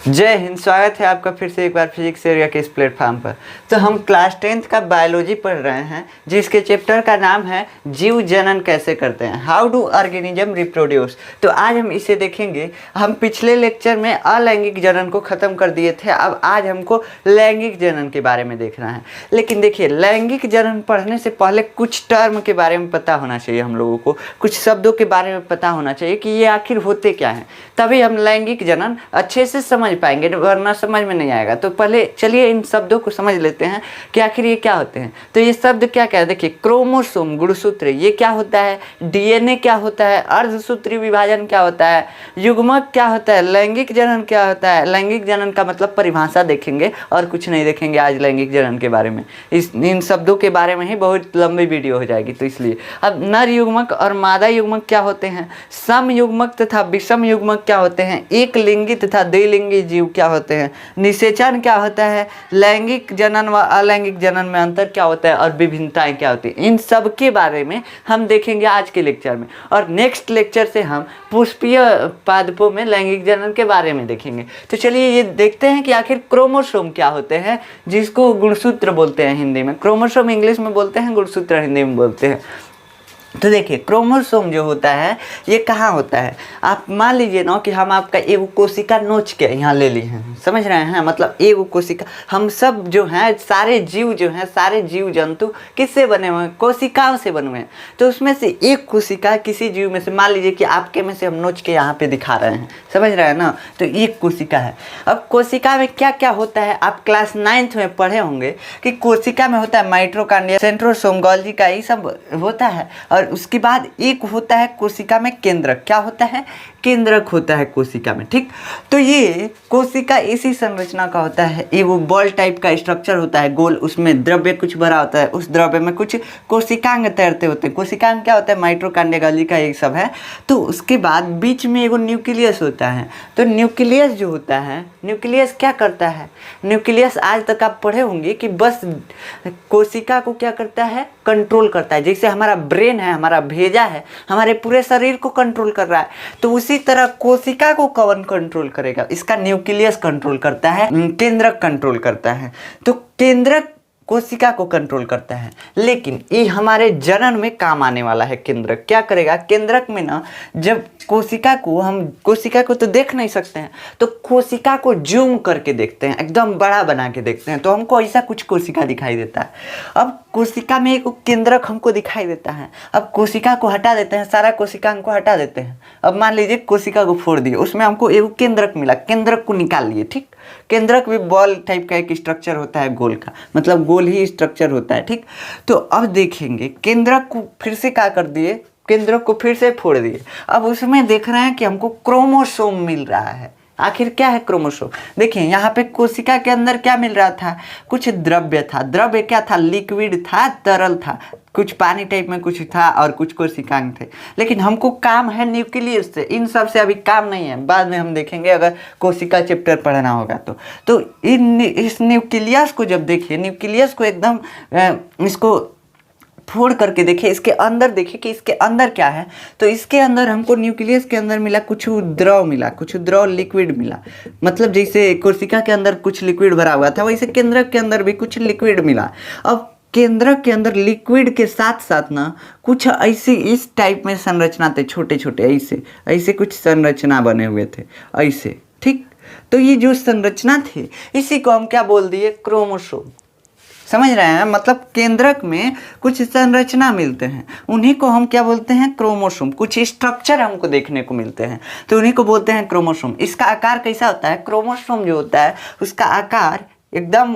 जय हिंद। स्वागत है आपका फिर से एक बार फिजिक्स एरिया के इस प्लेटफॉर्म पर। तो हम क्लास 10th का बायोलॉजी पढ़ रहे हैं, जिसके चैप्टर का नाम है जीव जनन कैसे करते हैं, हाउ डू ऑर्गेनिज्म रिप्रोड्यूस। तो आज हम इसे देखेंगे। हम पिछले लेक्चर में अलैंगिक जनन को ख़त्म कर दिए थे, अब आज हमको लैंगिक जनन के बारे में देखना है। लेकिन देखिए, लैंगिक जनन पढ़ने से पहले कुछ टर्म के बारे में पता होना चाहिए हम लोगों को, कुछ शब्दों के बारे में पता होना चाहिए कि ये आखिर होते क्या हैं, तभी हम लैंगिक जनन अच्छे से समझ पाएंगे, वरना समझ में नहीं आएगा। तो पहले चलिए इन शब्दों को समझ लेते हैं कि आखिर ये क्या होते हैं। तो ये शब्द क्या क्या है, देखिए, क्रोमोसोम गुणसूत्र ये क्या होता है, डीएनए क्या होता है, अर्धसूत्री विभाजन क्या होता है, युग्मक क्या होता है, लैंगिक जनन क्या होता है। लैंगिक जनन का मतलब परिभाषा देखेंगे और कुछ नहीं देखेंगे आज लैंगिक जनन के बारे में। इन शब्दों के बारे में ही बहुत लंबी वीडियो हो जाएगी, तो इसलिए अब नर युग्मक और मादा युग्मक क्या होते हैं, सम युग्मक तथा विषम युग्मक क्या होते हैं, एक लिंगी तथा द्विलिंगी जीव क्या होते हैं, निषेचन क्या होता है, लैंगिक जनन व अलैंगिक जनन में अंतर क्या होता है और विभिन्नताएं क्या होती हैं, इन सब के बारे में हम देखेंगे आज के लेक्चर में। और नेक्स्ट लेक्चर से हम पुष्पीय पादपों में लैंगिक जनन के बारे में देखेंगे। तो चलिए ये देखते हैं कि आखिर क्रोमोसोम क्या होते हैं, जिसको गुणसूत्र बोलते हैं हिंदी में। क्रोमोसोम इंग्लिश में बोलते हैं, गुणसूत्र हिंदी में बोलते हैं। तो देखिए, क्रोमोसोम जो होता है ये कहाँ होता है। आप मान लीजिए ना कि हम आपका एगो कोशिका नोच के यहाँ ले लिए हैं, समझ रहे हैं, मतलब एगो कोशिका। हम सब जो हैं, सारे जीव जो हैं, सारे जीव जंतु किससे बने हुए हैं, कोशिकाओं से बने हुए हैं। तो उसमें से एक कोशिका किसी जीव में से, मान लीजिए कि आपके में से हम नोच के यहाँ पे दिखा रहे हैं, समझ रहे हैं ना। तो एक कोशिका है। अब कोशिका में क्या क्या होता है, आप क्लास 9th में पढ़े होंगे कि कोशिका में होता है माइटोकॉन्ड्रिया, सेंट्रोसोम, गोल्गी का, ये सब होता है। और उसके बाद एक होता है कोशिका में केंद्रक। क्या होता है, केंद्रक होता है कोशिका में, ठीक। तो ये कोशिका इसी संरचना का होता है, ये वो बॉल टाइप का स्ट्रक्चर होता है, गोल, उसमें द्रव्य कुछ भरा होता है, उस द्रव्य में कुछ कोशिकांग तैरते होते हैं। कोशिकांग क्या होता है, माइटोकॉन्ड्रिया, गोल्गी का, ये सब है। तो उसके बाद बीच में एगो न्यूक्लियस होता है। तो न्यूक्लियस जो होता है, न्यूक्लियस क्या करता है, न्यूक्लियस आज तक आप पढ़े होंगे कि बस कोशिका को क्या करता है, कंट्रोल करता है। जैसे हमारा ब्रेन है, हमारा भेजा है, हमारे पूरे शरीर को कंट्रोल कर रहा है, तो उसी तरह कोशिका को कौन कंट्रोल करेगा, इसका न्यूक्लियस कंट्रोल करता है, केंद्रक कंट्रोल करता है। तो केंद्रक कोशिका को कंट्रोल करता है। लेकिन ये हमारे जनन में काम आने वाला है। केंद्रक क्या करेगा, केंद्रक में ना, जब कोशिका को तो देख नहीं सकते हैं, तो कोशिका को जूम करके देखते हैं, एकदम बड़ा बना के देखते हैं, तो हमको ऐसा कुछ कोशिका दिखाई देता है। अब कोशिका में एक केंद्रक हमको दिखाई देता है। अब कोशिका को हटा देते हैं, सारा कोशिका हमको हटा देते हैं। अब मान लीजिए कोशिका को फोड़ दिए, उसमें हमको एक केंद्रक मिला, केंद्रक को निकाल लिए, ठीक। केंद्रक भी बॉल टाइप का एक स्ट्रक्चर होता है, गोल का, मतलब गोल ही स्ट्रक्चर होता है, ठीक। तो अब देखेंगे, केंद्रक को फिर से क्या कर दिए, केंद्रक को फिर से फोड़ दिए। अब उसमें देख रहे हैं कि हमको क्रोमोसोम मिल रहा है। आखिर क्या है क्रोमोसोम, देखिए यहाँ पे कोशिका के अंदर क्या मिल रहा था, कुछ द्रव्य था। द्रव्य क्या था, लिक्विड था, तरल था, कुछ पानी टाइप में कुछ था, और कुछ कोशिकांग थे। लेकिन हमको काम है न्यूक्लियस से, इन सब से अभी काम नहीं है, बाद में हम देखेंगे अगर कोशिका चैप्टर पढ़ना होगा तो इस न्यूक्लियस को जब देखिए, न्यूक्लियस को एकदम इसको फोड़ करके देखिए, इसके अंदर देखिए कि इसके अंदर क्या है। तो इसके अंदर हमको न्यूक्लियस के अंदर मिला कुछ द्रव, मिला कुछ द्रव, लिक्विड मिला। मतलब जैसे कोशिका के अंदर कुछ लिक्विड भरा हुआ था, वैसे केंद्रक के अंदर भी कुछ लिक्विड मिला। अब केंद्रक के अंदर लिक्विड के साथ साथ ना कुछ ऐसे इस टाइप में संरचना थे, छोटे छोटे ऐसे कुछ संरचना बने हुए थे, ऐसे, ठीक। तो ये जो संरचना थी, इसी को हम क्या बोल दिए, क्रोमोसोम। समझ रहे हैं, मतलब केंद्रक में कुछ संरचना मिलते हैं, उन्हीं को हम क्या बोलते हैं, क्रोमोसोम। कुछ स्ट्रक्चर हमको देखने को मिलते हैं, तो उन्हीं को बोलते हैं क्रोमोसोम। इसका आकार कैसा होता है, क्रोमोसोम जो होता है उसका आकार एकदम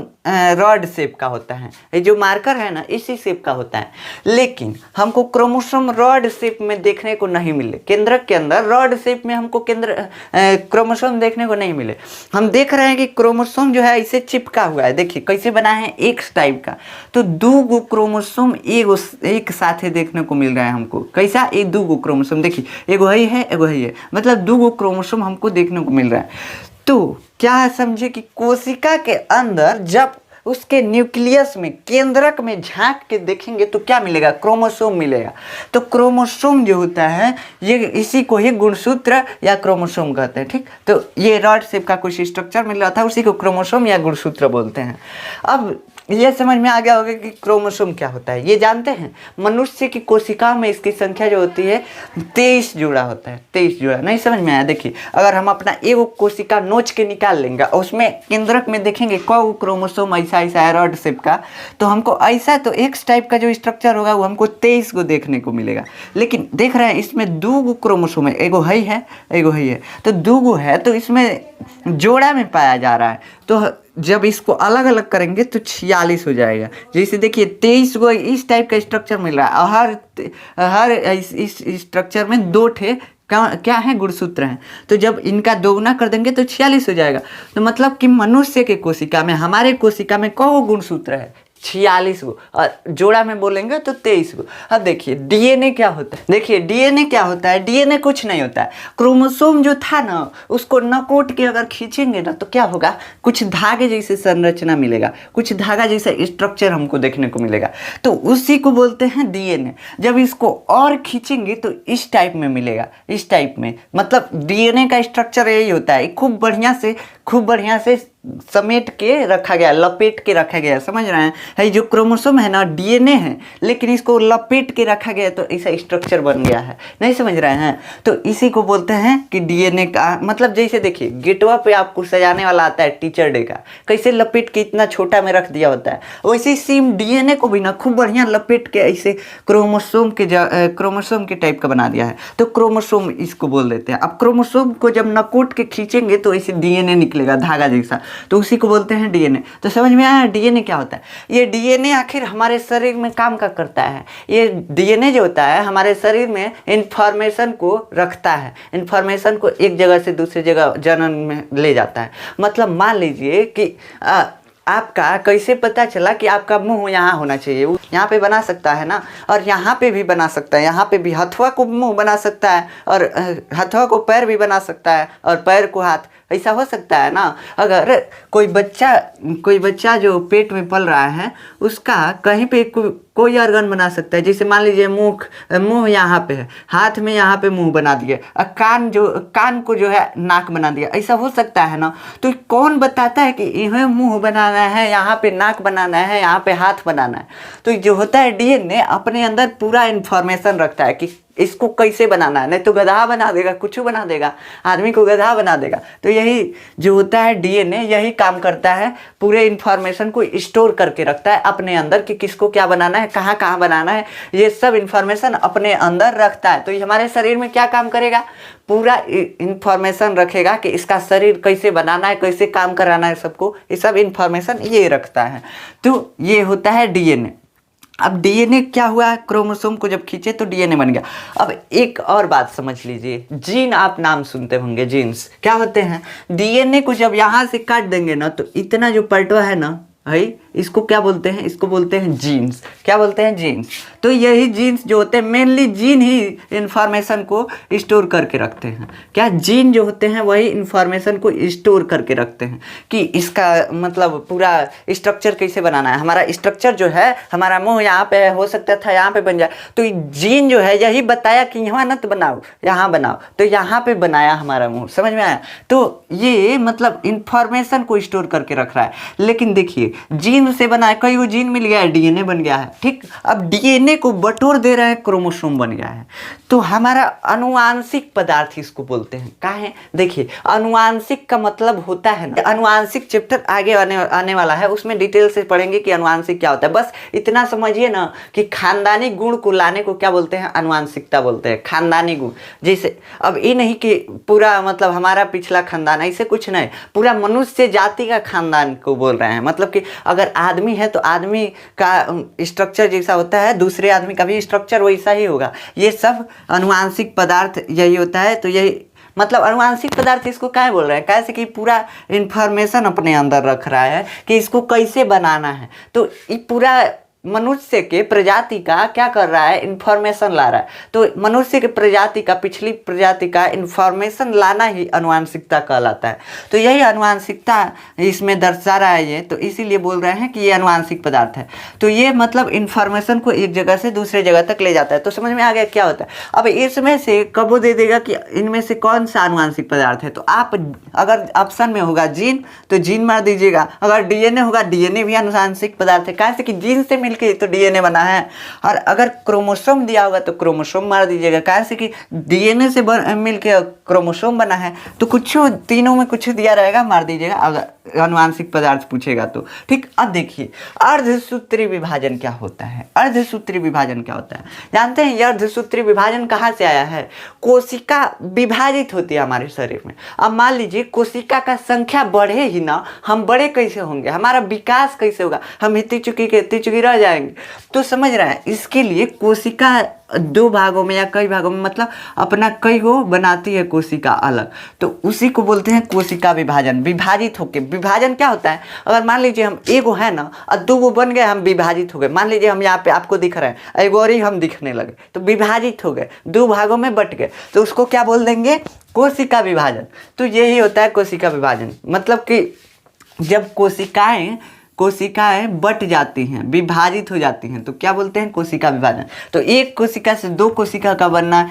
रॉड शेप का होता है। ये जो मार्कर है ना, इसी शेप का होता है। लेकिन हमको क्रोमोसोम रॉड शेप में देखने को नहीं मिले, केंद्रक के अंदर रॉड शेप में हमको क्रोमोसोम देखने को नहीं मिले। हम देख रहे हैं कि क्रोमोसोम जो है इसे चिपका हुआ है, देखिए कैसे बना है, एक्स टाइप का। तो दो गो क्रोमोसोम एक साथ देखने को मिल रहा है हमको। कैसा, ये दो गो क्रोमोसोम, देखिए एगो ही है, एगो ही है, मतलब दो गो क्रोमोसोम हमको देखने को मिल रहा है। तो क्या समझे कि कोशिका के अंदर जब उसके न्यूक्लियस में, केंद्रक में झांक के देखेंगे तो क्या मिलेगा? क्रोमोसोम मिलेगा। तो क्रोमोसोम जो होता है ये इसी को ही गुणसूत्र या क्रोमोसोम कहते हैं। ठीक, तो ये रॉड शेप का कुछ स्ट्रक्चर मिल रहा था, उसी को क्रोमोसोम या गुणसूत्र बोलते हैं। अब ये समझ में आ गया होगा कि क्रोमोसोम क्या होता है। ये जानते हैं मनुष्य की कोशिका में इसकी संख्या जो होती है 23 जोड़ा होता है। 23 जोड़ा नहीं समझ में आया? देखिए, अगर हम अपना एगो कोशिका नोच के निकाल लेंगे और उसमें केंद्रक में देखेंगे कौ क्रोमोसोम ऐसा ऐसा है रॉड शेप का, तो हमको ऐसा तो एक्स टाइप का जो स्ट्रक्चर होगा वो हमको 23 को देखने को मिलेगा। लेकिन देख रहे हैं इसमें 2 क्रोमोसोम है, एगो है एगो है, तो 2 है तो इसमें जोड़ा में पाया जा रहा है। तो जब इसको अलग अलग करेंगे तो 46 हो जाएगा। जैसे देखिए 23 को इस टाइप का स्ट्रक्चर मिल रहा है और हर इस स्ट्रक्चर में 2 ठे क्या है? गुणसूत्र हैं। तो जब इनका दोगुना कर देंगे तो 46 हो जाएगा। तो मतलब कि मनुष्य के कोशिका में, हमारे कोशिका में कौ गुणसूत्र है? 46 गो, और जोड़ा में बोलेंगे तो 23 गो। अब देखिए डीएनए क्या होता है। देखिए डीएनए क्या होता है? डीएनए कुछ नहीं होता है। क्रोमोसोम जो था ना उसको नकोट के अगर खींचेंगे ना तो क्या होगा? कुछ धागे जैसे संरचना मिलेगा, कुछ धागा जैसा स्ट्रक्चर हमको देखने को मिलेगा, तो उसी को बोलते हैं डीएनए। जब इसको और खींचेंगे तो इस टाइप में मिलेगा, इस टाइप में। मतलब डीएनए का स्ट्रक्चर यही होता है, खूब बढ़िया से समेट के रखा गया, लपेट के रखा गया। समझ रहे हैं? है जो क्रोमोसोम है ना डीएनए है, लेकिन इसको लपेट के रखा गया तो ऐसा स्ट्रक्चर बन गया है। नहीं समझ रहे हैं? तो इसी को बोलते हैं कि डीएनए का मतलब, जैसे देखिए गेटवा पे आपको सजाने वाला आता है टीचर डे का, कैसे लपेट के इतना छोटा में रख दिया होता है, वैसे सेम डीएनए को भी ना खूब बढ़िया लपेट के ऐसे क्रोमोसोम के टाइप का बना दिया है। तो क्रोमोसोम इसको बोल देते हैं। अब क्रोमोसोम को जब नकोट के खींचेंगे तो ऐसे डीएनए निकलेगा धागा जैसा, तो उसी को बोलते हैं डीएनए। तो समझ में आया डीएनए क्या होता है? ये डीएनए आखिर हमारे शरीर में काम क्या करता है? ये डीएनए जो होता है हमारे शरीर में इंफॉर्मेशन को रखता है, इंफॉर्मेशन को एक जगह से दूसरी जगह जनन में ले जाता है। मतलब मान लीजिए कि आपका कैसे पता चला कि आपका मुंह यहाँ होना चाहिए? यहाँ पे बना सकता है ना, और यहाँ पे भी बना सकता है, यहाँ पे भी हथवा को मुंह बना सकता है, और हथवा को पैर भी बना सकता है, और पैर को हाथ, ऐसा हो सकता है ना। अगर कोई बच्चा जो पेट में पल रहा है उसका कहीं पे कोई ऑर्गन बना सकता है। जैसे मान लीजिए मुंह यहाँ पे है, हाथ में यहाँ पे मुंह बना दिया, और कान को जो है नाक बना दिया, ऐसा हो सकता है ना। तो कौन बताता है कि इन्हें मुंह बनाना है, यहाँ पे नाक बनाना है, यहाँ पे हाथ बनाना है? तो जो होता है डीएनए अपने अंदर पूरा इन्फॉर्मेशन रखता है कि इसको कैसे बनाना है। नहीं तो गधा बना देगा, कुछ बना देगा, आदमी को गधा बना देगा। तो यही जो होता है डीएनए, यही काम करता है, पूरे इन्फॉर्मेशन को स्टोर करके रखता है अपने अंदर कि किसको क्या बनाना है, कहाँ कहाँ बनाना है, ये सब इन्फॉर्मेशन अपने अंदर रखता है। तो ये हमारे शरीर में क्या काम करेगा? पूरा इन्फॉर्मेशन रखेगा कि इसका शरीर कैसे बनाना है, कैसे काम कराना है सबको, ये सब इन्फॉर्मेशन ये रखता है। तो ये होता है डीएनए। अब डीएनए क्या हुआ? क्रोमोसोम को जब खींचे तो डीएनए बन गया। अब एक और बात समझ लीजिए, जीन आप नाम सुनते होंगे, जीन्स क्या होते हैं? डीएनए को जब यहाँ से काट देंगे ना तो इतना जो पलटवा है ना भाई, इसको क्या बोलते हैं? इसको बोलते हैं जीन्स। क्या बोलते हैं? जीन्स। तो यही जीन्स जो होते हैं, मेनली जीन ही इंफॉर्मेशन को स्टोर करके रखते हैं। क्या? जीन जो होते हैं वही इंफॉर्मेशन को स्टोर करके रखते हैं कि इसका मतलब पूरा स्ट्रक्चर कैसे बनाना है। हमारा स्ट्रक्चर जो है, हमारा मुंह यहाँ पे हो सकता था यहाँ पे बन जाए, तो जीन जो है यही बताया कि यहाँ मत बनाओ, यहाँ बनाओ, तो यहाँ पे बनाया हमारा मुंह। समझ में आया? तो ये मतलब इंफॉर्मेशन को स्टोर करके रख रहा है। लेकिन देखिए जीन से बना है, कई वो जीन मिल गया है, डीएनए बन गया है। ठीक, अब डीएनए को बटोर दे रहा है, क्रोमोसोम बन गया है। तो हमारा अनुवांशिक पदार्थ इसको बोलते हैं। क्या है? देखिए अनुवांशिक का मतलब होता है ना, अनुवांशिक चैप्टर आगे आने वाला है, उसमें डिटेल से पढ़ेंगे कि अनुवांशिक क्या होता है। बस इतना समझिए ना कि खानदानी गुण को लाने को क्या बोलते हैं? अनुवांशिकता बोलते हैं, खानदानी गुण। जैसे अब ये नहीं कि पूरा मतलब हमारा पिछला खानदान, ऐसे कुछ नहीं, पूरा मनुष्य जाति का खानदान को बोल रहे हैं। मतलब कि अगर आदमी है तो आदमी का स्ट्रक्चर जैसा होता है, दूसरे आदमी का भी स्ट्रक्चर वैसा ही होगा। ये सब अनुवांशिक पदार्थ यही होता है। तो यही मतलब अनुवांशिक पदार्थ इसको क्या बोल रहे हैं? कैसे कि पूरा इन्फॉर्मेशन अपने अंदर रख रहा है कि इसको कैसे बनाना है। तो ये पूरा मनुष्य के प्रजाति का क्या कर रहा है, इंफॉर्मेशन ला रहा है। तो मनुष्य के प्रजाति का, पिछली प्रजाति का इंफॉर्मेशन लाना ही अनुवांशिकता कहलाता है। तो यही अनुवांशिकता इसमें दर्शा रहा है ये, तो इसीलिए बोल रहे हैं कि ये अनुवांशिक पदार्थ है। तो ये मतलब इंफॉर्मेशन को एक जगह से दूसरे जगह तक ले जाता है। तो समझ में आ गया क्या होता है। अब इसमें से कब वो दे देगा कि इनमें से कौन सा अनुवांशिक पदार्थ है, तो आप अगर ऑप्शन में होगा जीन तो जीन मार दीजिएगा, अगर डीएनए होगा डीएनए भी अनुवांशिक पदार्थ है, कैसे कि जीन से मिलके तो डीएनए बना है। और अगर क्रोमोसोम दिया होगा तो क्रोमोसोम मार दीजिएगा, कैसे कि डीएनए से मिलके क्रोमोसोम बना है। तो कुछ तीनों में कुछ दिया रहेगा, मार दीजिएगा अगर अनुवांशिक पदार्थ पूछेगा तो। ठीक, अब देखिए अर्धसूत्री विभाजन क्या होता है। अर्धसूत्री विभाजन क्या होता है जानते हैं? ये अर्धसूत्री विभाजन कहाँ से आया है? कोशिका विभाजित होती है हमारे शरीर में। अब मान लीजिए कोशिका का संख्या बढ़े ही ना, हम बड़े कैसे होंगे, हमारा विकास कैसे होगा, हम इतनी चुकी रह जाएंगे। तो समझ रहे हैं, इसके लिए कोशिका दो भागों में या कई भागों में, मतलब अपना कई गो बनाती है कोशिका अलग, तो उसी को बोलते हैं कोशिका विभाजन। विभाजित होके, विभाजन क्या होता है, अगर मान लीजिए हम एगो है ना और दो गो बन गए, हम विभाजित हो गए। मान लीजिए हम यहाँ पे आपको दिख रहे हैं, एगो और ही हम दिखने लगे, तो विभाजित हो गए, दो भागों में बट गए, तो उसको क्या बोल देंगे, कोशिका विभाजन। तो यही होता है कोशिका विभाजन। मतलब कि जब कोशिकाएं बट जाती हैं, विभाजित हो जाती हैं, तो क्या बोलते हैं, कोशिका विभाजन। तो एक कोशिका से दो कोशिका का बनना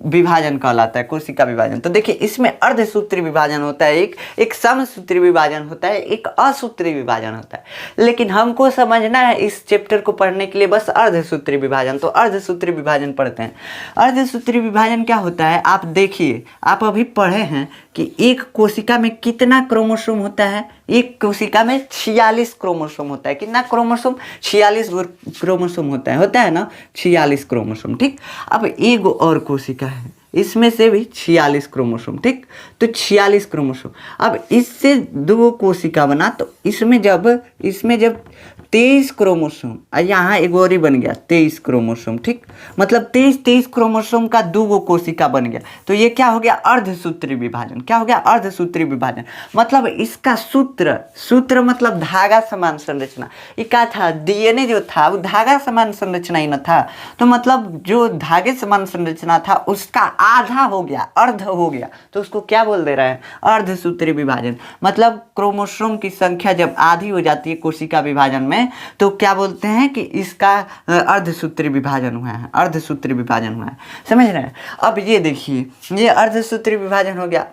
विभाजन कहलाता है, कोशिका विभाजन। तो देखिए इसमें अर्धसूत्री विभाजन होता है, एक समसूत्री विभाजन होता है, एक असूत्री विभाजन होता है। लेकिन हमको समझना है इस चैप्टर को पढ़ने के लिए बस अर्धसूत्री विभाजन। तो अर्धसूत्री विभाजन पढ़ते हैं। अर्धसूत्री विभाजन क्या होता है, आप देखिए, आप अभी पढ़े हैं कि एक कोशिका में कितना क्रोमोसोम होता है। एक कोशिका में 46 क्रोमोसोम होता है। कितना क्रोमोसोम, 46 क्रोमोसोम होता है ना, 46 क्रोमोसोम। ठीक, अब एक और कोशिका है, इसमें से भी 46 क्रोमोसोम। ठीक, तो 46 क्रोमोसोम। अब इससे दो कोशिका बना, तो इसमें जब 23 क्रोमोसोम, यहाँ एक और ही बन गया 23 क्रोमोसोम। ठीक, मतलब 23 क्रोमोसोम का दो कोशिका बन गया। तो ये क्या हो गया, अर्धसूत्री विभाजन। क्या हो गया, अर्धसूत्री विभाजन। मतलब इसका सूत्र मतलब धागा समान संरचना। ये क्या था, डीएनए जो था वो धागा समान संरचना ही न था। तो मतलब जो धागे समान संरचना था उसका आधा हो गया, अर्ध हो गया, तो उसको क्या बोल दे रहा है, अर्धसूत्री विभाजन। मतलब क्रोमोसोम की संख्या जब आधी हो जाती है कोशिका विभाजन में, तो क्या बोलते हैं कि इसका अर्धसूत्री विभाजन हुआ है, अर्धसूत्री विभाजन हुआ है। समझ रहे हैं। अब ये देखिए, ये अर्धसूत्री विभाजन हो गया।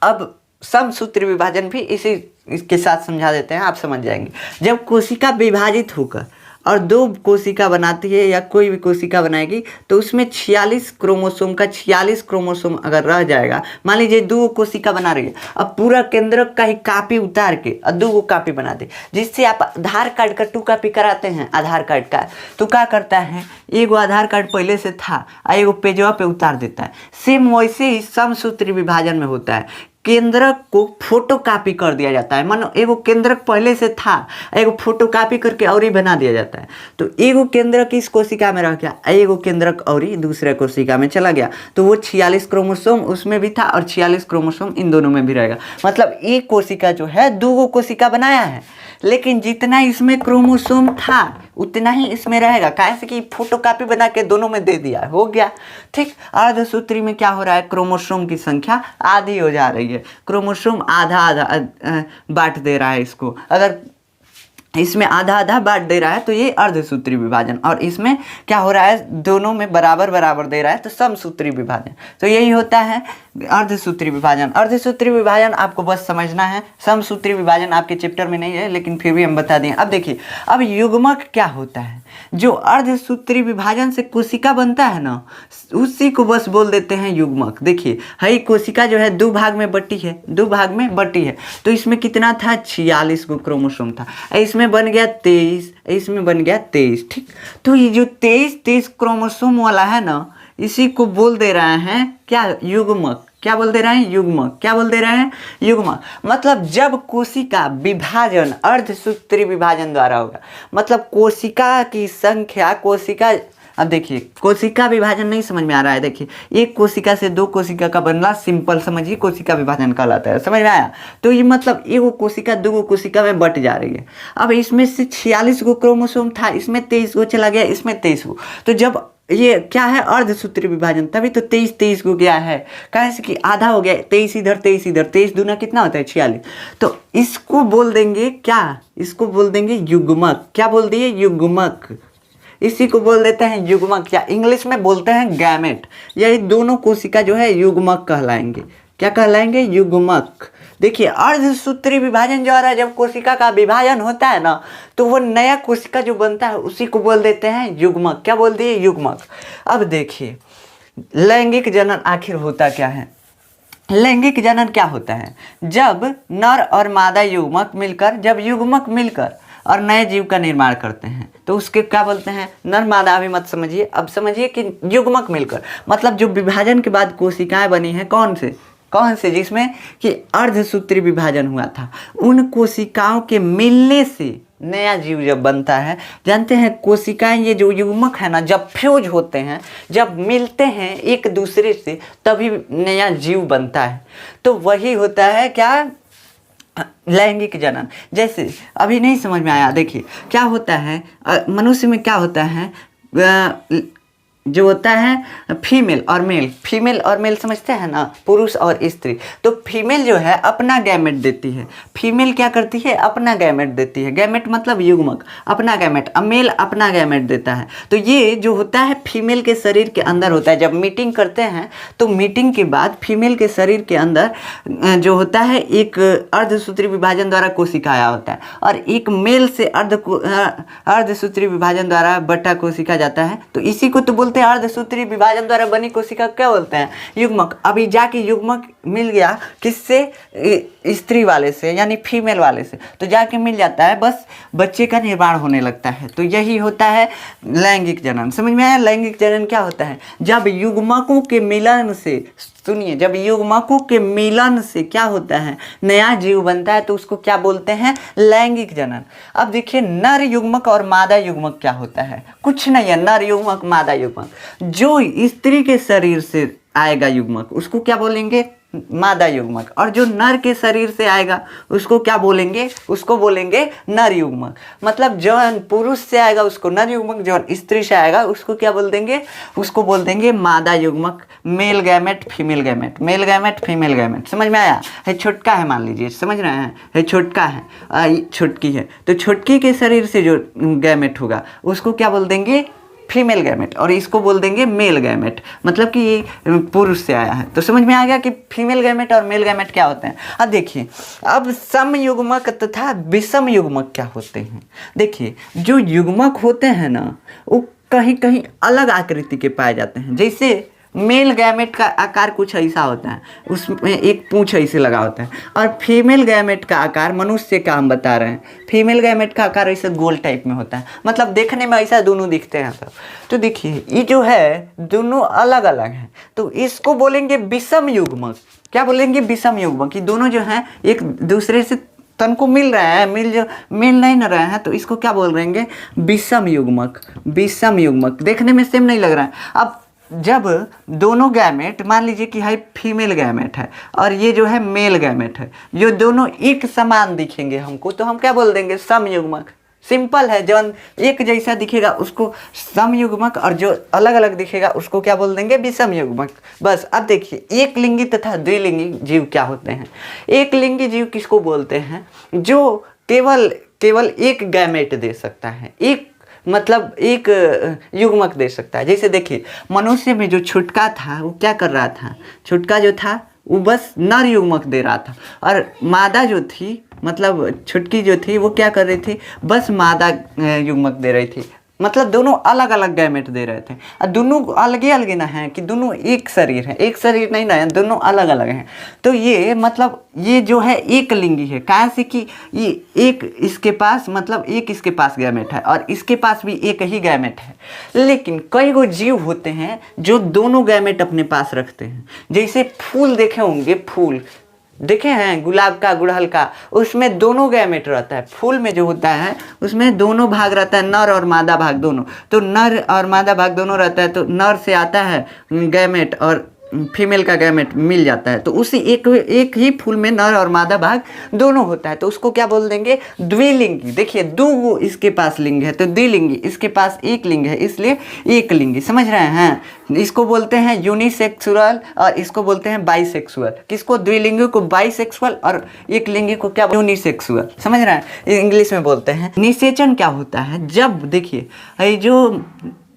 अब समसूत्री विभाजन भी इसके साथ समझा देते हैं, आप समझ जाएंगे। जब कोशिका विभाजित होकर और दो कोशिका बनाती है या कोई भी कोशिका बनाएगी, तो उसमें 46 क्रोमोसोम का 46 क्रोमोसोम अगर रह जाएगा, मान लीजिए दो कोशिका बना रही है, अब पूरा केंद्रक का ही कापी उतार के और दो कापी बना दे, जिससे आप आधार कार्ड का 2 कॉपी कराते हैं आधार कार्ड का, तो क्या करता है, एगो आधार कार्ड पहले से था और एगो पेजवा पे उतार देता है। सेम वैसे ही समसूत्री विभाजन में होता है, केंद्रक को फोटो कॉपी कर दिया जाता है। मानो एगो केंद्रक पहले से था, एगो फोटो कॉपी करके और ही बना दिया जाता है। तो एगो केंद्रक इस कोशिका में रह गया, एगो केंद्रक और ही दूसरे कोशिका में चला गया, तो वो 46 क्रोमोसोम उसमें भी था और 46 क्रोमोसोम इन दोनों में भी रहेगा। मतलब एक कोशिका जो है दो कोशिका बनाया है, लेकिन जितना इसमें क्रोमोसोम था उतना ही इसमें रहेगा, कैसे कि फोटो कॉपी बना के दोनों में दे दिया, हो गया। ठीक, अर्धसूत्री में क्या हो रहा है, क्रोमोसोम की संख्या आधी हो जा रही है, क्रोमोसोम आधा बांट दे रहा है इसको। अगर इसमें आधा बांट दे रहा है तो ये अर्धसूत्री विभाजन, और इसमें क्या हो रहा है, दोनों में बराबर दे रहा है, तो समसूत्री विभाजन। तो यही होता है अर्धसूत्री विभाजन। अर्धसूत्री विभाजन आपको बस समझना है, समसूत्री विभाजन आपके चैप्टर में नहीं है, लेकिन फिर भी हम बता दें। अब देखिए, अब युग्मक क्या होता है, जो अर्धसूत्री विभाजन से कोशिका बनता है ना, उसी को बस बोल देते हैं युग्मक। देखिए, हई कोशिका जो है दो भाग में बटी है, तो इसमें कितना था, 46 को क्रोमोसोम था, इसमें बन गया 23, इसमें बन गया 23। ठीक, तो ये जो 23 क्रोमोसोम वाला है ना, इसी को बोल दे रहे हैं क्या, युग्मक। क्या बोल दे रहे हैं, युग्मक। क्या बोल दे रहे हैं, युग्मक। मतलब जब कोशिका विभाजन अर्धसूत्री विभाजन द्वारा होगा, मतलब कोशिका की संख्या, कोशिका अब देखिए कोशिका विभाजन नहीं समझ में आ रहा है। देखिए एक कोशिका से दो कोशिका का बनना सिंपल समझिए कोशिका विभाजन कहलाता है। समझ में आया? तो ये मतलब एगो कोशिका दो कोशिका में बट जा रही है। अब इसमें से 46 गो क्रोमोसोम था, इसमें 23 गो चला गया, इसमें 23 गो। तो जब ये क्या है अर्धसूत्री विभाजन, तभी तो 23 को गया है। कैसे कि आधा हो गया, 23 इधर 23 इधर, 23 दूना कितना होता है 46। तो इसको बोल देंगे क्या, इसको बोल देंगे युग्मक। क्या बोल दिए? युग्मक। इसी को बोल देते हैं युग्मक, या इंग्लिश में बोलते हैं गैमेट। यही दोनों कोशिका जो है युग्मक कहलाएंगे। क्या कहलाएंगे? युग्मक। देखिए अर्धसूत्री विभाजन द्वारा जब कोशिका का विभाजन होता है ना, तो वो नया कोशिका जो बनता है उसी को बोल देते हैं युग्मक। क्या बोल दिए? युग्मक। अब देखिए लैंगिक जनन आखिर होता क्या है? लैंगिक जनन क्या होता है? जब नर और मादा युग्मक मिलकर, जब युग्मक मिलकर और नए जीव का निर्माण करते हैं तो उसके क्या बोलते हैं? नर मादा। अभी मत समझिए, अब समझिए कि युग्मक मिलकर मतलब जो विभाजन के बाद कोशिकाएं बनी हैं, कौन से जिसमें कि अर्धसूत्री विभाजन हुआ था, उन कोशिकाओं के मिलने से नया जीव जब बनता है। जानते हैं कोशिकाएं, ये जो युग्मक है ना, जब फ्यूज होते हैं, जब मिलते हैं एक दूसरे से, तभी नया जीव बनता है। तो वही होता है क्या? लैंगिक जनन। जैसे अभी नहीं समझ में आया, देखिए क्या होता है मनुष्य में, क्या होता है जो होता है फीमेल और मेल समझते हैं ना, पुरुष और स्त्री। तो फीमेल जो है अपना गैमेट देती है। फीमेल क्या करती है? अपना गैमेट देती है। गैमेट मतलब युग्मक, अपना गैमेट। अब मेल अपना गैमेट देता है। तो ये जो होता है फीमेल के शरीर के अंदर होता है। जब मीटिंग करते हैं तो मीटिंग के बाद फीमेल के शरीर के अंदर जो होता है एक अर्धसूत्री विभाजन द्वारा कोशिका आया होता है, और एक मेल से अर्धसूत्री विभाजन द्वारा बटा कोशिका जाता है। तो इसी को तो अर्धसूत्री विभाजन द्वारा बनी कोशिका क्या बोलते हैं? युग्मक। अभी जाके युग्मक मिल गया किससे? स्त्री वाले से, यानी फीमेल वाले से, तो जाके मिल जाता है, बस बच्चे का निर्माण होने लगता है। तो यही होता है लैंगिक जनन। समझ में आया? लैंगिक जनन क्या होता है? जब युग्मकों के मिलन से, सुनिए, जब युग्मकों के मिलन से क्या होता है? नया जीव बनता है, तो उसको क्या बोलते हैं? लैंगिक जनन। अब देखिए नर युग्मक और मादा युग्मक क्या होता है? कुछ नहीं है। नर युग्मक, मादा युग्मक। जो स्त्री के शरीर से आएगा युग्मक उसको क्या बोलेंगे? मादा युग्मक। और जो नर के शरीर से आएगा उसको क्या बोलेंगे? उसको बोलेंगे नर युग्मक। मतलब जो पुरुष से आएगा उसको नर युग्मक, जो स्त्री से आएगा उसको क्या बोल देंगे? उसको बोल देंगे मादा युग्मक। Male gamete, female gamete, male gamete, female gamete. समझ में आया? है छोटका है, मान लीजिए, समझ रहे हैं, है छोटका है, छोटकी है, तो छोटकी के शरीर से जो गैमेट होगा उसको क्या बोल देंगे? Female gamete. और इसको बोल देंगे मेल गैमेट, मतलब कि ये पुरुष से आया है। तो समझ में आ गया कि फीमेल गैमेट और मेल गैमेट क्या होते हैं। अब देखिए अब सम युग्मक तथा विषम युग्मक क्या होते हैं। देखिए जो युग्मक होते हैं ना, वो कहीं कहीं अलग आकृति के पाए जाते हैं। जैसे मेल गैमेट का आकार कुछ ऐसा होता है, उसमें एक पूंछ ऐसे लगा होता है, और फीमेल गैमेट का आकार, मनुष्य का हम बता रहे हैं, फीमेल गैमेट का आकार ऐसे गोल टाइप में होता है। मतलब देखने में ऐसा दोनों दिखते हैं सब। तो देखिए ये जो है दोनों अलग अलग हैं, तो इसको बोलेंगे विषम युग्मक। क्या बोलेंगे? विषम युग्मक। ये दोनों जो हैं एक दूसरे से तन को मिल रहे हैं, मिल नहीं न रहे हैं, तो इसको क्या बोल रहेंगे? विषम युग्मक। विषम युग्मक देखने में सेम नहीं लग रहा है। अब जब दोनों गैमेट, मान लीजिए कि है फीमेल गैमेट है और ये जो है मेल गैमेट है, ये दोनों एक समान दिखेंगे हमको, तो हम क्या बोल देंगे? समयुग्मक। सिंपल है, जो एक जैसा दिखेगा उसको समयुग्मक, और जो अलग अलग दिखेगा उसको क्या बोल देंगे? विषम युग्मक। बस। अब देखिए एक लिंगी तथा द्विलिंगी जीव क्या होते हैं। एक लिंगी जीव किसको बोलते हैं? जो केवल एक गैमेट दे सकता है, एक मतलब एक युग्मक दे सकता है। जैसे देखिए मनुष्य में जो छुटका था वो क्या कर रहा था? छुटका जो था वो बस नर युग्मक दे रहा था, और मादा जो थी, मतलब छुटकी जो थी, वो क्या कर रही थी? बस मादा युग्मक दे रही थी। मतलब दोनों अलग अलग गैमेट दे रहे थे, और दोनों अलग अलग ना हैं कि दोनों एक शरीर है, एक शरीर नहीं ना है, दोनों अलग अलग हैं। तो ये मतलब ये जो है एक लिंगी है, कैसे कि ये एक इसके पास, मतलब एक इसके पास गैमेट है और इसके पास भी एक ही गैमेट है। लेकिन कई गो जीव होते हैं जो दोनों गैमेट अपने पास रखते हैं। जैसे फूल देखे होंगे, फूल देखे हैं गुलाब का, गुड़हल का, उसमें दोनों गैमेट रहता है। फूल में जो होता है उसमें दोनों भाग रहता है, नर और मादा भाग दोनों। तो नर और मादा भाग दोनों रहता है, तो नर से आता है गैमेट और फीमेल का गैमेट मिल जाता है। तो उसी एक ही फूल में नर और मादा भाग दोनों होता है, तो उसको क्या बोल देंगे? द्विलिंगी। देखिए दो इसके पास लिंग है तो द्विलिंगी, इसके पास एक लिंग है इसलिए एक लिंगी। समझ रहे हैं? इसको बोलते हैं यूनिसेक्सुअल और इसको बोलते हैं बाइसेक्सुअल। किसको? द्विलिंगी को बाइसेक्सुअल और एक लिंगी को क्या? यूनिसेक्सुअल। समझ रहे हैं? इंग्लिश में बोलते हैं। निषेचन क्या होता है? जब देखिए ये जो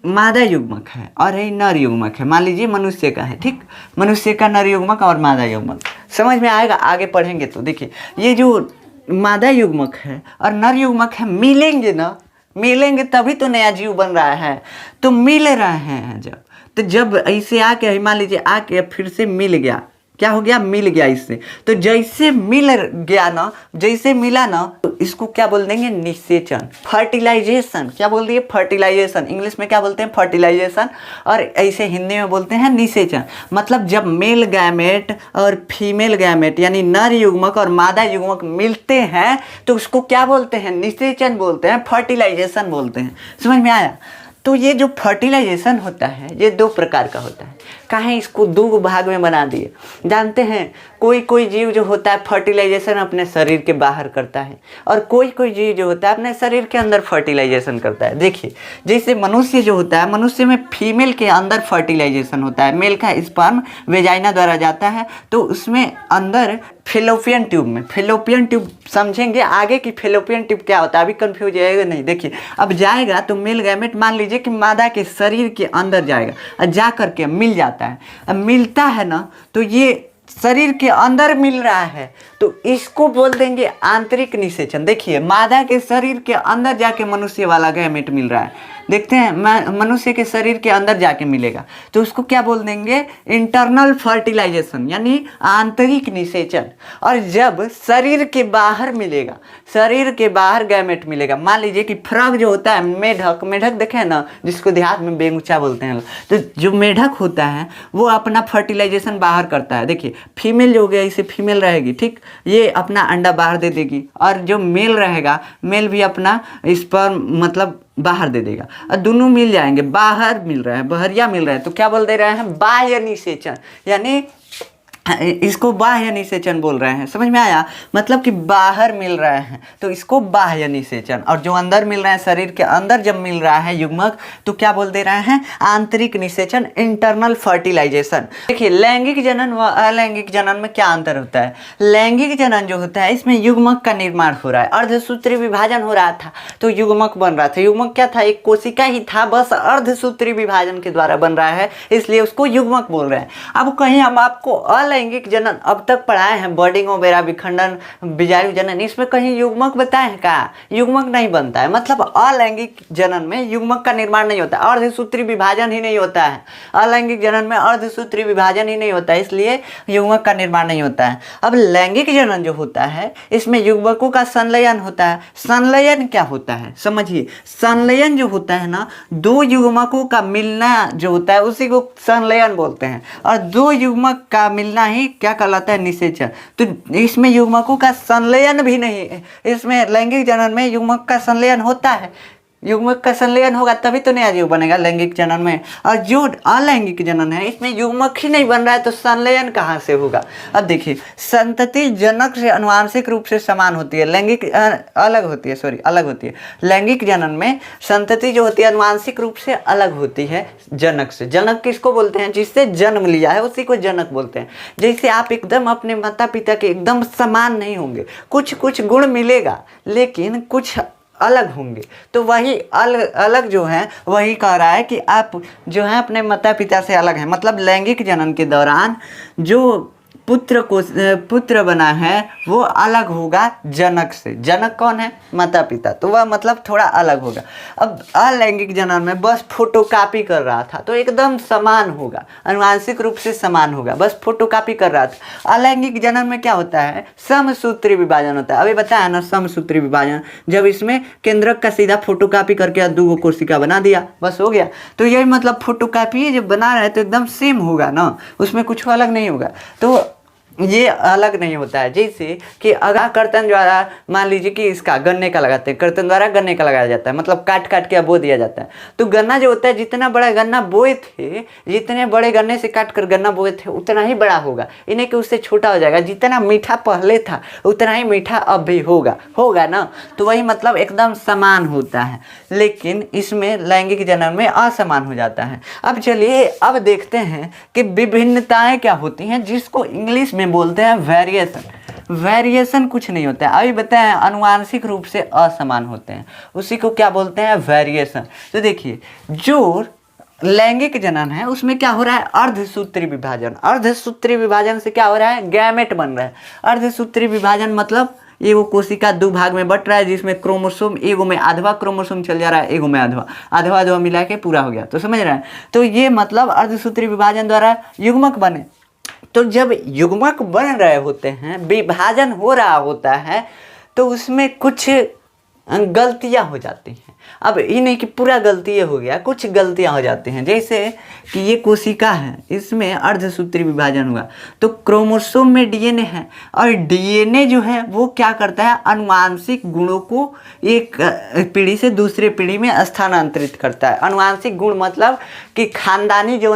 मादा युग्मक है और ये नर युग्मक है, मान लीजिए मनुष्य का है, ठीक, मनुष्य का नर युग्मक और मादा युग्मक, समझ में आएगा आगे पढ़ेंगे तो। देखिए ये जो मादा युग्मक है और नर युग्मक है मिलेंगे ना, मिलेंगे तभी तो नया जीव बन रहा है। तो मिल रहे हैं जब, तो जब ऐसे आके मान लीजिए आके फिर से मिल गया, क्या हो गया? मिल गया इससे। तो जैसे मिल गया ना, जैसे मिला ना, तो इसको क्या बोल देंगे? निषेचन। फर्टिलाइजेशन, क्या बोल दिए? फर्टिलाइजेशन। इंग्लिश में क्या बोलते हैं? फर्टिलाइजेशन। और ऐसे हिंदी में बोलते हैं निषेचन। मतलब जब मेल गैमेट और फीमेल गैमेट यानी नर युग्मक और मादा युग्मक मिलते हैं तो उसको क्या बोलते हैं? निषेचन बोलते हैं, फर्टिलाइजेशन बोलते हैं। समझ में आया? तो ये जो फर्टिलाइजेशन होता है ये दो प्रकार का होता है। कहीं इसको दो भाग में बना दिए। जानते हैं कोई कोई जीव जो होता है फर्टिलाइजेशन अपने शरीर के बाहर करता है और कोई कोई जीव जो होता है अपने शरीर के अंदर फर्टिलाइजेशन करता है। देखिए जैसे मनुष्य जो होता है, मनुष्य में फीमेल के अंदर फर्टिलाइजेशन होता है। मेल का स्पर्म वेजाइना द्वारा जाता है तो उसमें अंदर फेलोपियन ट्यूब में, फेलोपियन ट्यूब समझेंगे आगे कि फेलोपियन ट्यूब क्या होता है, अभी कंफ्यूज जाएगा नहीं। देखिए अब जाएगा तो मेल गैमेट मान लीजिए कि मादा के शरीर के अंदर जाएगा और जा करके मिल जाता है। अब मिलता है ना तो ये शरीर के अंदर मिल रहा है तो इसको बोल देंगे आंतरिक निषेचन। देखिए मादा के शरीर के अंदर जाके मनुष्य वाला गैमेट मिल रहा है, देखते हैं मनुष्य के शरीर के अंदर जाके मिलेगा तो उसको क्या बोल देंगे? इंटरनल फर्टिलाइजेशन यानी आंतरिक निषेचन। और जब शरीर के बाहर मिलेगा, शरीर के बाहर गैमेट मिलेगा, मान लीजिए कि फ्रॉग जो होता है, मेढक, मेढक देखे ना जिसको देहात में बेंगुचा बोलते हैं, तो जो मेढक होता है वो अपना फर्टिलाइजेशन बाहर करता है। देखिए फीमेल जो हो गया इसे फीमेल रहेगी, ठीक, ये अपना अंडा बाहर दे देगी और जो मेल रहेगा मेल भी अपना स्पर्म मतलब बाहर दे देगा और दोनों मिल जाएंगे। बाहर मिल रहा है, बहरिया मिल रहा है तो क्या बोल दे रहे हैं? बाह्य निषेचन, यानी इसको बाह्य निषेचन बोल रहे हैं। समझ में आया? मतलब कि बाहर मिल रहे हैं तो इसको बाह्य निषेचन। और जो अंदर मिल रहे हैं, शरीर के अंदर जब मिल रहा है युग्मक तो क्या बोल दे रहे हैं? आंतरिक निषेचन, इंटरनल फर्टिलाइजेशन। देखिए लैंगिक जनन व अलैंगिक जनन में क्या अंतर होता है? लैंगिक जनन जो होता है इसमें युग्मक का निर्माण हो रहा है, अर्धसूत्री विभाजन हो रहा था तो युग्मक बन रहा था। युग्मक क्या था? एक कोशिका ही था, बस अर्धसूत्री विभाजन के द्वारा बन रहा है इसलिए उसको युग्मक बोल रहे हैं। अब कहीं हम आपको अलैंगिक जनन अब तक पढ़ाए हैं, बर्डिंग ओबेरा विखंडन, बीजाणु जनन, इसमें कहीं युग्मक बताए हैं का? युग्मक नहीं बनता है। मतलब अलैंगिक जनन में युग्मक का निर्माण नहीं होता, अर्धसूत्री विभाजन ही नहीं होता है। अलैंगिक जनन में अर्धसूत्री विभाजन ही नहीं होता है इसलिए युग्मक का निर्माण नहीं होता है। अब लैंगिक जनन जो होता है इसमें युग्मकों का संलयन होता है। संलयन क्या होता है समझिए? संलयन जो होता है ना, दो युग्मकों का मिलना जो होता है उसी को संलयन बोलते हैं और दो युग्मक का मिलना ही क्या कहलाता है? निषेचन। तो इसमें युग्मकों का संलयन भी नहीं है। इसमें लैंगिक जनन में युग्मक का संलयन होता है, युग्मक का संलयन होगा तभी तो नया जीव बनेगा लैंगिक जनन में। और जो अलैंगिक जनन है इसमें युग्मक ही नहीं बन रहा है तो संलयन कहाँ से होगा? अब देखिए संतति जनक से अनुवांशिक रूप से समान होती है, लैंगिक अलग होती है, सॉरी अलग होती है। लैंगिक जनन में संतति जो होती है अनुवांशिक रूप से अलग होती है जनक से। जनक किसको बोलते हैं? जिससे जन्म लिया है उसी को जनक बोलते हैं। जैसे आप एकदम अपने माता पिता के एकदम समान नहीं होंगे, कुछ कुछ गुण मिलेगा लेकिन कुछ अलग होंगे, तो वही अलग जो है वही कह रहा है कि आप जो है अपने माता पिता से अलग हैं। मतलब लैंगिक जनन के दौरान जो पुत्र बना है वो अलग होगा जनक से। जनक कौन है? माता पिता, तो वह मतलब थोड़ा अलग होगा। अब अलैंगिक जनन में बस फोटोकॉपी कर रहा था तो एकदम समान होगा, अनुवांशिक रूप से समान होगा, बस फोटोकॉपी कर रहा था। अलैंगिक जनन में क्या होता है? समसूत्री विभाजन होता है। अभी बताया ना समसूत्री विभाजन, जब इसमें केंद्रक का सीधा फोटोकॉपी करके दो कोशिका बना दिया बस हो गया। तो यही मतलब फोटोकॉपी जब बना रहे तो एकदम सेम होगा ना, उसमें कुछ अलग नहीं होगा। तो ये अलग नहीं होता है। जैसे कि अगर कर्तन द्वारा मान लीजिए कि इसका गन्ने का लगाते हैं, कर्तन द्वारा गन्ने का लगाया जाता है, मतलब काट काट के बो दिया जाता है। तो गन्ना जो होता है, जितना बड़ा गन्ना बोए थे, जितने बड़े गन्ने से काट कर गन्ना बोए थे उतना ही बड़ा होगा, इन्हें कि उससे छोटा हो जाएगा। जितना मीठा पहले था उतना ही मीठा अब भी होगा ना। तो वही मतलब एकदम समान होता है, लेकिन इसमें लैंगिक जनन में असमान हो जाता है। अब चलिए अब देखते हैं कि विभिन्नताएं क्या होती हैं, जिसको इंग्लिश में बोलते हैं वेरिएशन। वेरिएशन कुछ नहीं होता है, अभी बताएं अनुवांशिक रूप से असमान होते हैं, उसी को क्या बोलते हैं, वेरिएशन। तो देखिए जो लैंगिक जनन है उसमें क्या हो रहा है, अर्धसूत्री विभाजन। अर्धसूत्री विभाजन से क्या हो रहा है, गैमेट बन रहा है। अर्धसूत्री विभाजन मतलब एगो कोशिका दो भाग में बट रहा है, जिसमें क्रोमोसोम एगो में आधवा क्रोमोसोम चल जा रहा है, एगो में आधवा मिला के पूरा हो गया। तो समझ रहे हैं, तो ये मतलब अर्धसूत्री विभाजन द्वारा युग्मक बने। तो जब युग्मक बन रहे होते हैं, विभाजन हो रहा होता है, तो उसमें कुछ गलतियां हो जाती हैं। अब ये नहीं कि पूरा गलती हो गया, कुछ गलतियां हो जाती हैं। जैसे कि ये कोशिका है, इसमें अर्धसूत्री विभाजन हुआ, तो क्रोमोसोम में डीएनए है, और डीएनए जो है वो क्या करता है, अनुवांशिक गुणों को एक पीढ़ी से दूसरे पीढ़ी में स्थानांतरित करता है। अनुवांशिक गुण मतलब कि खानदानी जो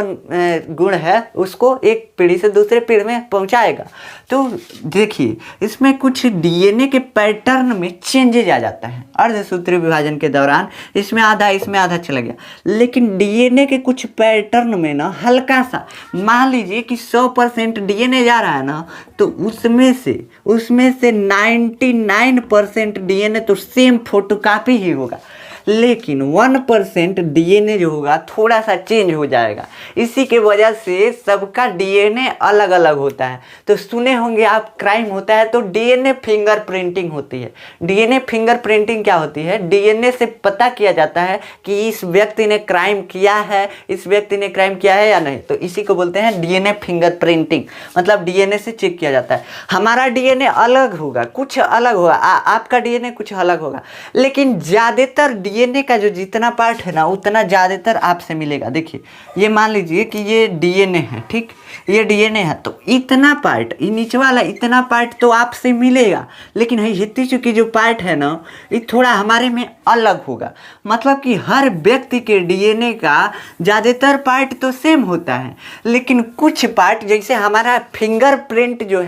गुण है उसको एक पीढ़ी से दूसरे पीढ़ी में पहुंचाएगा। तो देखिए इसमें कुछ डीएनए के पैटर्न में चेंजेज आ जाता है अर्धसूत्री विभाजन के दौरान, इसमें आधा इसमें आधा चला गया। लेकिन डीएनए के कुछ पैटर्न में ना हल्का सा, मान लीजिए कि 100% डीएनए जा रहा है ना, तो उसमें से 99% डीएनए तो सेम फोटोकॉपी ही होगा, लेकिन 1% डीएनए जो होगा थोड़ा सा चेंज हो जाएगा। इसी के वजह से सबका डीएनए अलग अलग होता है। तो सुने होंगे आप, क्राइम होता है तो डीएनए फिंगरप्रिंटिंग होती है। डीएनए फिंगरप्रिंटिंग क्या होती है, डीएनए से पता किया जाता है कि इस व्यक्ति ने क्राइम किया है, इस व्यक्ति ने क्राइम किया है या नहीं। तो इसी को बोलते हैं डीएनए फिंगरप्रिंटिंग, मतलब डीएनए से चेक किया जाता है। हमारा डीएनए अलग होगा, कुछ अलग होगा, आपका डीएनए कुछ अलग होगा, लेकिन ज़्यादातर डीएनए का जो जितना पार्ट है ना उतना ज़्यादातर आपसे मिलेगा। देखिए ये मान लीजिए कि ये डीएनए है, ठीक, ये डीएनए है, तो इतना पार्ट, ये नीचे वाला इतना पार्ट तो आपसे मिलेगा, लेकिन हित्ती चुकी जो पार्ट है ना ये थोड़ा हमारे में अलग होगा। मतलब कि हर व्यक्ति के डीएनए का ज़्यादातर पार्ट तो सेम होता है, लेकिन कुछ पार्ट, जैसे हमारा फिंगरप्रिंट जो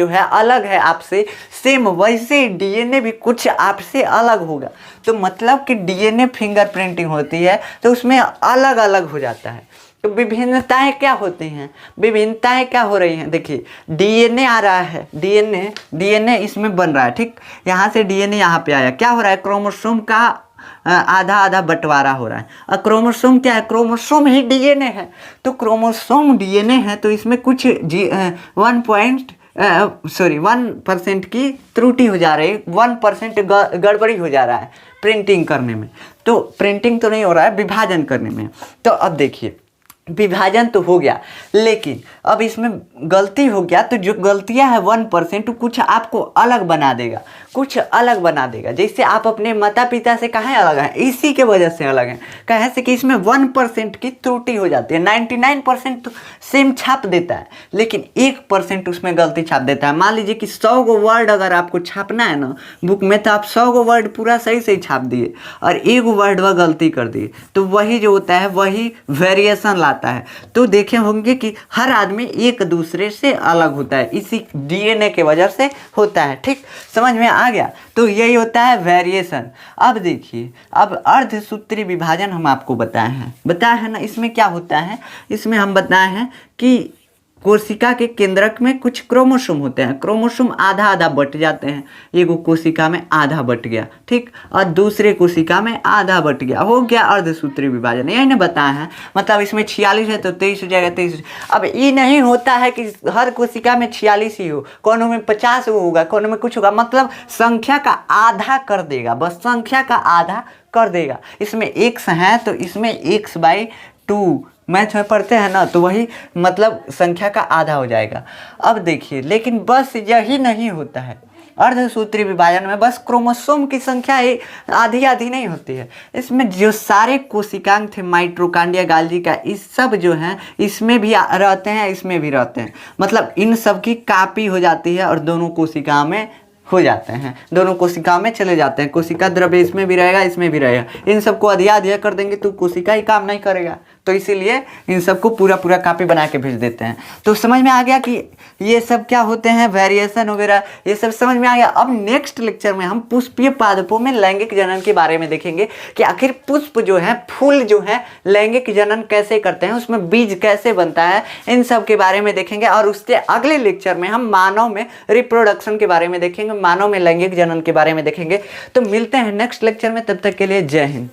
है अलग है आपसे, सेम वैसे डीएनए भी कुछ आपसे अलग होगा। तो मतलब कि डीएनए फिंगरप्रिंटिंग होती है तो उसमें अलग अलग हो जाता है। तो विभिन्नताएं क्या होती हैं, विभिन्नताएं क्या हो रही हैं, देखिए डीएनए आ रहा है, डीएनए इसमें बन रहा है, ठीक, यहाँ से डीएनए यहाँ पे आया, क्या हो रहा है, क्रोमोसोम का आधा आधा बंटवारा हो रहा है। और क्रोमोसोम क्या है, क्रोमोसोम ही डीएनए है। तो क्रोमोसोम डीएनए है तो इसमें कुछ 1% की त्रुटि हो जा रही है, 1% गड़बड़ी हो जा रहा है प्रिंटिंग करने में। तो प्रिंटिंग तो नहीं हो रहा है, विभाजन करने में। तो अब देखिए विभाजन तो हो गया, लेकिन अब इसमें गलती हो गया, तो जो गलतियां है 1% कुछ आपको अलग बना देगा, कुछ अलग बना देगा। जैसे आप अपने माता पिता से कहाँ अलग हैं, इसी के वजह से अलग हैं, कहे से कि इसमें 1% की त्रुटि हो जाती है। 99% तो सेम छाप देता है, लेकिन 1% उसमें गलती छाप देता है। मान लीजिए कि 100 गो वर्ड अगर आपको छापना है ना बुक में, तो आप 100 गो वर्ड पूरा सही से छाप दिए और एक वर्ड वह गलती कर दिए, तो वही जो होता है वही वेरिएशन लाता है। तो देखे होंगे कि हर आदमी एक दूसरे से अलग होता है, इसी डीएनए के वजह से होता है, ठीक, समझ में आ गया। तो यही होता है वेरिएशन। अब देखिए, अब अर्धसूत्री विभाजन हम आपको बताए हैं ना, इसमें क्या होता है, इसमें हम बताए हैं कि कोशिका के केंद्रक में कुछ क्रोमोसोम होते हैं, क्रोमोसोम आधा आधा बट जाते हैं, एगो कोशिका में आधा बट गया, ठीक, और दूसरे कोशिका में आधा बट गया, हो गया अर्धसूत्री विभाजन। यही ना बताया है, मतलब इसमें 46 है तो 23 हो जाएगा, 23। अब ये नहीं होता है कि हर कोशिका में 46 ही हो, कोनो में 50 होगा, कोनो में कुछ होगा, मतलब संख्या का आधा कर देगा, बस संख्या का आधा कर देगा। इसमें x है तो इसमें x/2 मैथ में पढ़ते हैं ना, तो वही मतलब संख्या का आधा हो जाएगा। अब देखिए, लेकिन बस यही नहीं होता है, अर्धसूत्री विभाजन में बस क्रोमोसोम की संख्या आधी आधी नहीं होती है, इसमें जो सारे कोशिकांग थे माइटोकॉन्ड्रिया गाल्गी का, इस सब जो हैं इसमें भी रहते हैं, इसमें भी रहते हैं, मतलब इन सब की कॉपी हो जाती है और दोनों कोशिका में हो जाते हैं, दोनों कोशिका में चले जाते हैं। कोशिका द्रव्य इसमें भी रहेगा, इसमें भी रहेगा। इन सबको अधिया अधिया कर देंगे तो कोशिका ही काम नहीं करेगा, तो इसीलिए इन सबको पूरा पूरा कॉपी बना के भेज देते हैं। तो समझ में आ गया कि ये सब क्या होते हैं, वेरिएशन वगैरह, ये सब समझ में आ गया। अब नेक्स्ट लेक्चर में हम पुष्पीय पादपों में लैंगिक जनन के बारे में देखेंगे कि आखिर पुष्प जो है, फूल जो है, लैंगिक जनन कैसे करते हैं, उसमें बीज कैसे बनता है, इन सब के बारे में देखेंगे। और उसके अगले लेक्चर में हम मानव में रिप्रोडक्शन के बारे में देखेंगे, मानव में लैंगिक जनन के बारे में देखेंगे। तो मिलते हैं नेक्स्ट लेक्चर में, तब तक के लिए जय हिंद।